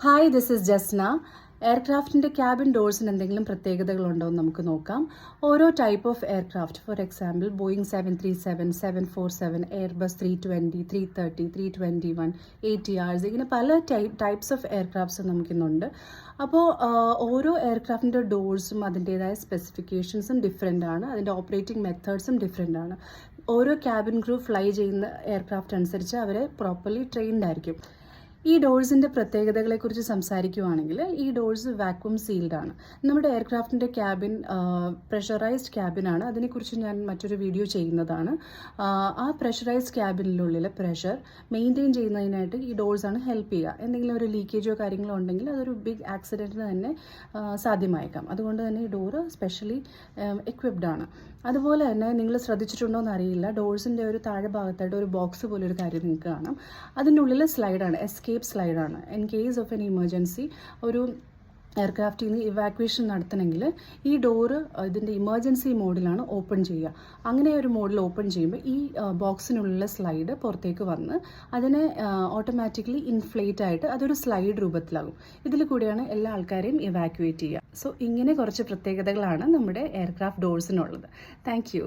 Hi, this is Jasna. എയർക്രാഫ്റ്റിൻ്റെ cabin ഡോഴ്സിന് എന്തെങ്കിലും പ്രത്യേകതകളുണ്ടോ എന്ന് നമുക്ക് നോക്കാം. ഓരോ type of aircraft, for example Boeing 737, 747, Airbus 320, 330, 321, ATRs, ഇങ്ങനെ പല ടൈപ്സ് ഓഫ് എയർക്രാഫ്റ്റ്സ് നമുക്കിന്നുണ്ട്. അപ്പോൾ ഓരോ എയർക്രാഫ്റ്റിൻ്റെ ഡോഴ്സും അതിൻ്റേതായ സ്പെസിഫിക്കേഷൻസും ഡിഫറെൻ്റ് ആണ്, അതിൻ്റെ ഓപ്പറേറ്റിംഗ് മെത്തേഡ്സും ഡിഫറെൻ്റ് ആണ്. ഓരോ ക്യാബിൻ ക്രൂ ഫ്ലൈ ചെയ്യുന്ന എയർക്രാഫ്റ്റ് അനുസരിച്ച് അവരെ പ്രോപ്പർലി ട്രെയിൻഡ് ആയിരിക്കും. ഈ ഡോഴ്സിൻ്റെ പ്രത്യേകതകളെക്കുറിച്ച് സംസാരിക്കുകയാണെങ്കിൽ, ഈ ഡോഴ്സ് വാക്വം സീൽഡ് ആണ്. നമ്മുടെ എയർക്രാഫ്റ്റിൻ്റെ ക്യാബിൻ പ്രഷറൈസ്ഡ് ക്യാബിനാണ്. അതിനെക്കുറിച്ച് ഞാൻ മറ്റൊരു വീഡിയോ ചെയ്യുന്നതാണ്. ആ പ്രഷറൈസ്ഡ് ക്യാബിനുള്ളിൽ പ്രഷർ മെയിൻറ്റെയിൻ ചെയ്യുന്നതിനായിട്ട് ഈ ഡോഴ്സാണ് ഹെൽപ്പ് ചെയ്യുക. എന്തെങ്കിലും ഒരു ലീക്കേജോ കാര്യങ്ങളോ ഉണ്ടെങ്കിൽ അതൊരു ബിഗ് ആക്സിഡൻറ്റിന് തന്നെ സാധ്യമായേക്കാം. അതുകൊണ്ട് തന്നെ ഈ ഡോറ് സ്പെഷ്യലി എക്വിപ്ഡ് ആണ്. അതുപോലെ തന്നെ നിങ്ങൾ ശ്രദ്ധിച്ചിട്ടുണ്ടോ എന്ന് അറിയില്ല, ഡോഴ്സിൻ്റെ ഒരു താഴെ ഭാഗത്തായിട്ട് ഒരു ബോക്സ് പോലെ ഒരു കാര്യം നിങ്ങൾക്ക് കാണാം. അതിൻ്റെ ഉള്ളിൽ സ്ലൈഡാണ്, എസ്കേപ്പ് സ്ലൈഡാണ്. In case of an emergency ഒരു എയർക്രാഫ്റ്റിൽ നിന്ന് ഇവാക്വേഷൻ നടത്തണമെങ്കിൽ ഈ ഡോറ് ഇതിൻ്റെ ഇമർജൻസി മോഡിലാണ് ഓപ്പൺ ചെയ്യുക. അങ്ങനെ ഒരു മോഡിൽ ഓപ്പൺ ചെയ്യുമ്പോൾ ഈ ബോക്സിനുള്ള സ്ലൈഡ് പുറത്തേക്ക് വന്ന് അതിനെ ഓട്ടോമാറ്റിക്കലി ഇൻഫ്ലേറ്റ് ആയിട്ട് അതൊരു സ്ലൈഡ് രൂപത്തിലാകും. ഇതിൽ കൂടിയാണ് എല്ലാ ആൾക്കാരെയും ഇവാക്യുവേറ്റ് ചെയ്യുക. സോ ഇങ്ങനെ കുറച്ച് പ്രത്യേകതകളാണ് നമ്മുടെ എയർക്രാഫ്റ്റ് ഡോഴ്സിനുള്ളത്. Thank you.